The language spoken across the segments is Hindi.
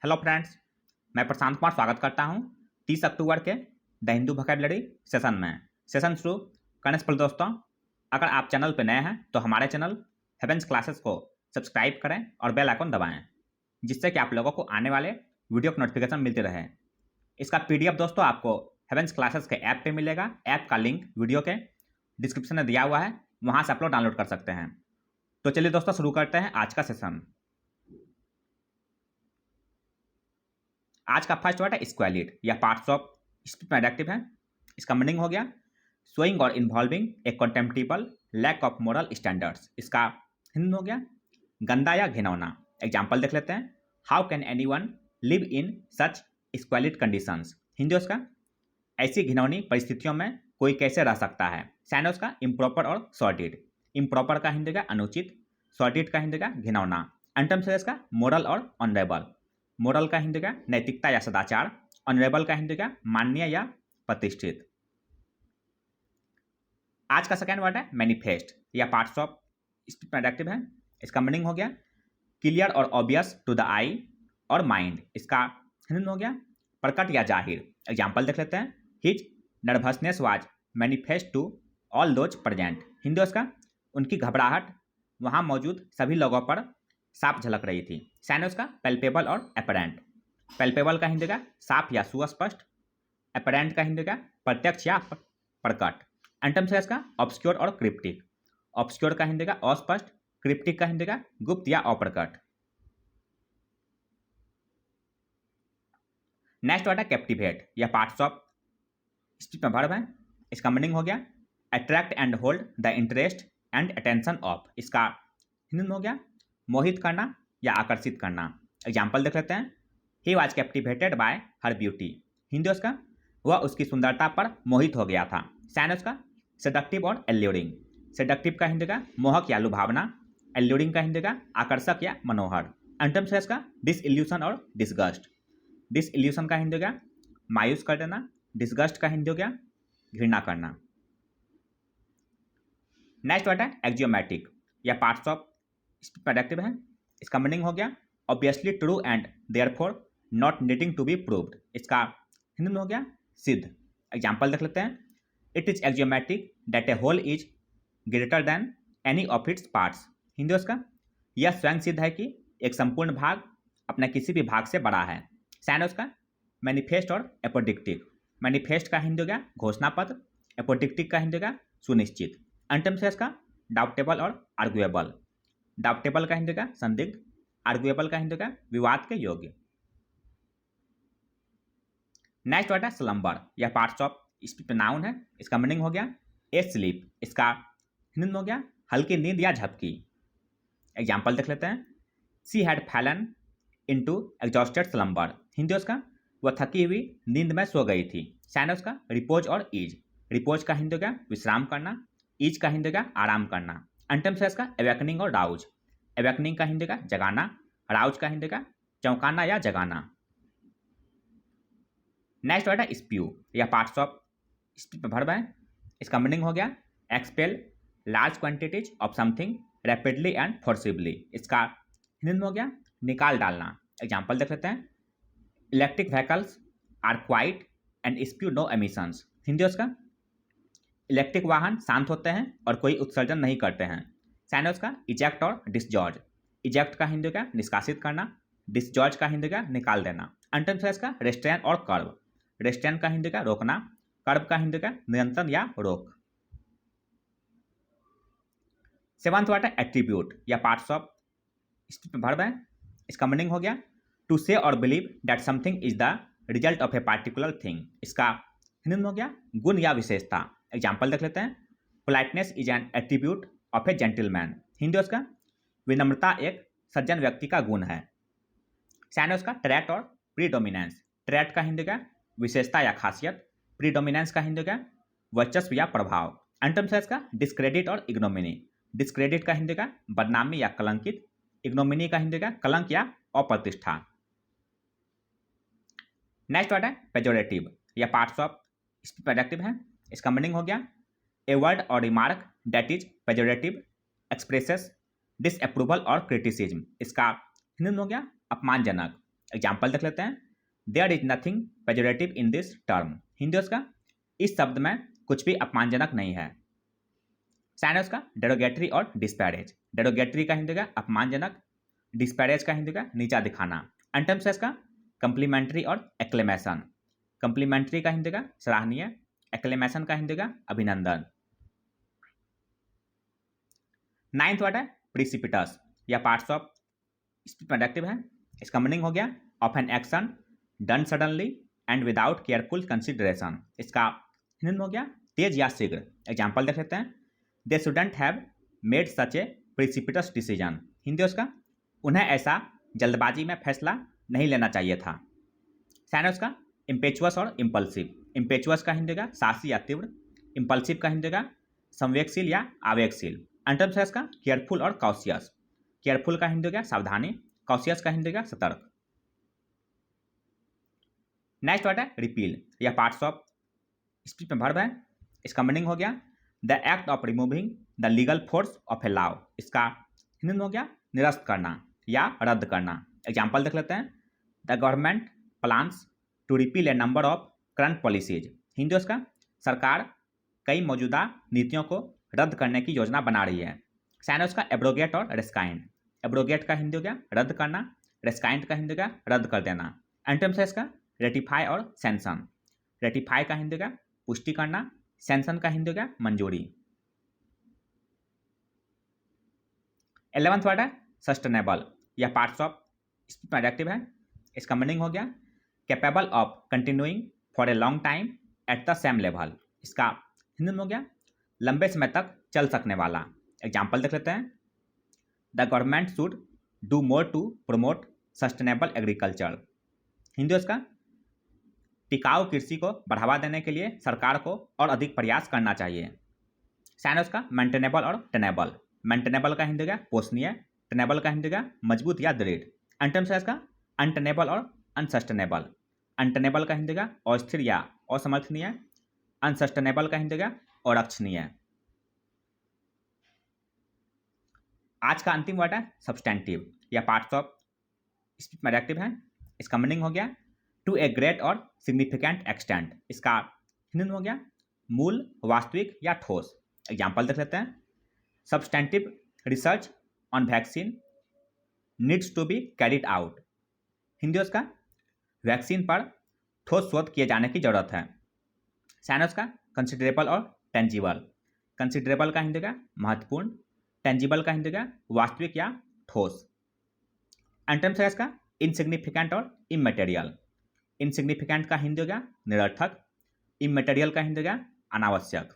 हेलो फ्रेंड्स, मैं प्रशांत कुमार स्वागत करता हूं 30 अक्टूबर के द हिंदू वोकैबुलरी सेशन में। सेशन शुरू करने से पहले दोस्तों, अगर आप चैनल पर नए हैं तो हमारे चैनल हेवेंस क्लासेस को सब्सक्राइब करें और बेल आइकन दबाएं, जिससे कि आप लोगों को आने वाले वीडियो की नोटिफिकेशन मिलती रहे। इसका PDF दोस्तों आपको हेवेंस क्लासेस के ऐप पर मिलेगा। ऐप का लिंक वीडियो के डिस्क्रिप्शन में दिया हुआ है, वहाँ से आप लोग डाउनलोड कर सकते हैं। तो चलिए दोस्तों, शुरू करते हैं आज का सेशन। आज का फर्स्ट वर्ड है स्क्वैलिड या पार्ट्स ऑफ स्पीच में एडजेक्टिव है। इसका मीनिंग हो गया शोइंग और involving a contemptible lack of moral standards. इसका हिंदी हो गया गंदा या घिनौना। एग्जाम्पल देख लेते हैं। How can anyone live in such squalid conditions. Hindi उसका ऐसी घिनौनी परिस्थितियों में कोई कैसे रह सकता है। सैन उसका इम्प्रॉपर और सॉर्टिड। इम्प्रॉपर का हिंदी का अनुचित, सॉर्टिड का हिंदी का घिनौना। एंटम्स है इसका मोरल और ऑनरेबल। मोरल का हिंदी का नैतिकता या सदाचार, ऑनरेबल का हिंदी का माननीय या प्रतिष्ठित। आज का सेकेंड वर्ड है मैनिफेस्ट या पार्ट्स ऑफ स्पीच में एडजेक्टिव है। इसका मीनिंग हो गया क्लियर और ऑब्वियस टू द आई और माइंड। इसका हिंदी हो गया प्रकट या जाहिर। एग्जाम्पल देख लेते हैं। His nervousness was manifest to all those present. Hindi उसका उनकी घबराहट वहाँ मौजूद सभी लोगों पर साफ झलक रही थी। सैन उसका पेल्पेबल और एपरेंट। पेल्पेबल का हिंदी का साफ या सुस्पष्ट, एपरेंट का हिंदी का प्रत्यक्ष या प्रकट। एंटम्स है इसका ऑब्सक्योर और क्रिप्टिक। ऑब्सक्योर का हिंदी का अस्पष्ट, क्रिप्टिक का हिंदी का गुप्त या अप्रकट। नेक्स्ट वर्ड है कैप्टिवेट या पार्ट्स ऑफ स्पीच में वर्ब है। इसका मीनिंग हो गया attract and hold the interest and attention of. इसका हिंदी में हो गया मोहित करना या आकर्षित करना। एग्जाम्पल देख लेते हैं। He was captivated bye her beauty. Hindi उसका वह उसकी सुंदरता पर मोहित हो गया था। सैन उसका सेडक्टिव और एल्यूरिंग। सेडक्टिव का हिंदी का मोहक या लुभावना, एल्यूरिंग का हिंदी का आकर्षक या मनोहर। एंटम्स है इसका डिसइल्यूशन और डिसगस्ट। डिसइल्यूशन का हिंदी का मायूस कर देना, डिसगस्ट का हिंदी हो गया घृणा करना। नेक्स्ट वर्ड है एक्जियोमैटिक या पार्ट्स ऑफ स्पीच एडजेक्टिव है। इसका मीनिंग हो गया obviously true and therefore not needing to be proved. इसका हिंदी में हो गया सिद्ध। एग्जाम्पल देख लेते हैं। It is axiomatic that a whole is greater than any of its parts. Hindi उसका यह स्वयं सिद्ध है कि एक संपूर्ण भाग अपने किसी भी भाग से बड़ा है। सैन उसका मैनिफेस्ट और एपोडिक्टिक। मैनिफेस्ट का हिंदी हो गया घोषणा पत्र, एपोडिक्टिक का हिंदी का सुनिश्चित। एंटम्स है इसका डाउटेबल और आर्गुएबल। डाउटेबल का हिंदी का संदिग्ध, आर्गुएबल का हिंदी का विवाद के योग्य। नेक्स्ट वर्ड है स्लम्बर या पार्ट्स ऑफ स्पीच नाउन है। इसका मीनिंग हो गया ए स्लीप। इसका हिंदी में हो गया हल्की नींद या झपकी। एग्जाम्पल देख लेते हैं। She had Fallon into exhausted slumber. Hindi उसका वह थकी हुई नींद में सो गई थी। सैन उसका रिपोज और ईज। रिपोज का हिंदी का विश्राम करना, ईज का हिंदी का आराम करना। एंटम्स है इसका अवेकनिंग और राउज। अवेकनिंग का हिंदी का जगाना, राउज का हिंदी का चौंकाना या जगाना। नेक्स्ट वर्ड है स्प्यू या पार्ट्स ऑफ स्पीच में वर्ब है। इसका मीनिंग हो गया expel large quantities of something rapidly and forcibly. इसका हिंदी में हो गया निकाल डालना। एग्जाम्पल देख लेते हैं। Electric vehicles are quiet and spew no emissions. Hindi उसका इलेक्ट्रिक वाहन शांत होते हैं और कोई उत्सर्जन नहीं करते हैं। सैन उसका इजेक्ट और डिसजॉर्ज। इजेक्ट का हिंदी का निष्कासित करना, डिसजॉर्ज का हिंदी का निकाल देना। एंटम्स है इसका रेस्ट्रेन और कर्ब। रेस्ट्रेन का हिंदी का रोकना, कर्ब का हिंदी का नियंत्रण या रोक। सेवंथ वर्ड है एट्रीब्यूट या पार्ट्स ऑफ स्पीच में वर्ब है। इसका मीनिंग हो गया टू से और believe that something is the result of a particular thing. इसका हिंदी में हो गया गुण या विशेषता। एग्जाम्पल देख लेते हैं। Politeness is an attribute of A gentleman. Hindi उसका विनम्रता एक सज्जन व्यक्ति का गुण है। सैन उसका ट्रैट और प्रीडोमिनेंस। ट्रैट का हिंदी का विशेषता या खासियत, प्रीडोमिनेंस का हिंदी का वर्चस्व या प्रभाव। एंटम्स है इसका डिस्क्रेडिट और इग्नोमिनी। डिस्क्रेडिट का हिंदी का बदनामी या कलंकित, इग्नोमिनी का हिंदी का कलंक या अप्रतिष्ठा। नेक्स्ट वर्ड है पेजोरेटिव या पार्ट्स ऑफ स्पीच एडजेक्टिव है। इसका मीनिंग हो गया ए वर्ड और remark that is pejorative expresses disapproval और क्रिटिसिज्म। इसका हिंदी में हो गया अपमानजनक। एग्जाम्पल देख लेते हैं। There is nothing pejorative in this term. Hindi उसका इस शब्द में कुछ भी अपमानजनक नहीं है। साइन उसका डेरोगेटरी और डिस्पैरेज। डेरोगेटरी का हिंदी का अपमानजनक, डिस्पैरेज का हिंदी का नीचा दिखाना। एंटम्स है इसका कंप्लीमेंट्री और एक्लेमेशन। कंप्लीमेंट्री का हिंदी का सराहनीय, एक्लेमेशन का हिंदी का अभिनंदन। नाइन्थ वर्ड है प्रिसिपिटस या पार्ट्स ऑफ स्पीच में एडजेक्टिव है। इसका मीनिंग हो गया of an action done suddenly and without careful consideration. इसका हिंदी में हो गया तेज या शीघ्र। एग्जाम्पल देख लेते हैं। They shouldn't have made such a precipitous decision. Hindi उसका उन्हें ऐसा जल्दबाजी में फैसला नहीं लेना चाहिए था। साइन उसका इम्पेचुअस और इम्पल्सिव। इम्पेचुअस का हिंदी का साहसी या तीव्र, इम्पल्सिव का हिंदी का संवेगशील या आवेगशील। एंटम्स है इसका केयरफुल और कॉशियस। केयरफुल का हिंदी का सावधानी, कॉशियस का हिंदी का सतर्क। नेक्स्ट वर्ड है रिपील या पार्ट्स ऑफ स्पीच में वर्ब है। इसका मीनिंग हो गया the act of removing the legal force of a law. इसका हिंदी में हो गया निरस्त करना या रद्द करना। एग्जाम्पल देख लेते हैं। The government plans to repeal a number of current policies. Hindi उसका सरकार कई मौजूदा नीतियों को रद्द करने की योजना बना रही है। साइन उसका एब्रोगेट और रेस्काइंड। एब्रोगेट का हिंदी हो गया रद्द करना, रेस्काइंड का हिंदी का रद्द कर देना। एंटम्स है इसका रेटिफाई और सेंसन। रेटिफाई का हिंदी का पुष्टि करना, सेंसन का हिंदी का मंजूरी। 11th वर्ड है सस्टेनेबल या पार्ट्स ऑफ स्पीच में एडजेक्टिव है। इसका मीनिंग हो गया capable of continuing for a long time at the same level. इसका हिंदी में हो गया लंबे समय तक चल सकने वाला। एग्जाम्पल देख लेते हैं। The government should do more to promote sustainable agriculture. Hindi उसका टिकाऊ कृषि को बढ़ावा देने के लिए सरकार को और अधिक प्रयास करना चाहिए। साइन उसका मेंटेनेबल और टेनेबल। मेंटेनेबल का हिंदी का पोषणीय, टेनेबल का हिंदी का मजबूत या दृढ़। एंटम्स है इसका अनटेनेबल और अनसस्टेनेबल। अनटेनेबल का हिंदी का अस्थिर या असमर्थनीय, अनसस्टेनेबल का हिंदी का अरक्षणीय। आज का अंतिम वर्ड है सब्सटेंटिव या पार्ट्स ऑफ स्पीच में एडजेक्टिव है। इसका मीनिंग हो गया टू ए ग्रेट और सिग्निफिकेंट एक्सटेंट। इसका हिंदी में हो गया मूल, वास्तविक या ठोस। एग्जाम्पल देख लेते हैं। Substantive research on vaccine needs to be carried out. Hindi उसका वैक्सीन पर ठोस शोध किए जाने की जरूरत है। साइन उसका कंसिडरेबल और टेंजिबल। कंसिडरेबल का हिंदी का महत्वपूर्ण, टेंजिबल का हिंदी का वास्तविक या ठोस। एंटम्स है इसका इनसिग्निफिकेंट और इमटेरियल। इनसिग्निफिकेंट का हिंदी का निरर्थक, इमटेरियल का हिंदी का अनावश्यक।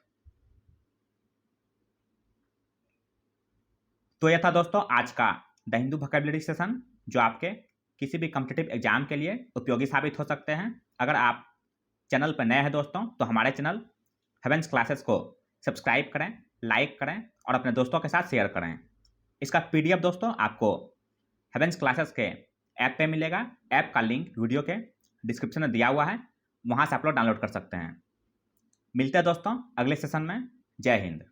तो यह था दोस्तों आज का द हिंदू वोकैबुलरी सेशन, जो आपके किसी भी कॉम्पिटिटिव एग्जाम के लिए उपयोगी साबित हो सकते हैं। अगर आप चैनल पर नए हैं दोस्तों तो हमारे चैनल हेवेंस क्लासेस को सब्सक्राइब करें, लाइक करें और अपने दोस्तों के साथ शेयर करें। इसका PDF दोस्तों आपको हेवेंस क्लासेस के ऐप पे मिलेगा। ऐप का लिंक वीडियो के डिस्क्रिप्शन में दिया हुआ है, वहाँ से आप लोग डाउनलोड कर सकते हैं। मिलते हैं दोस्तों अगले सेशन में। जय हिंद।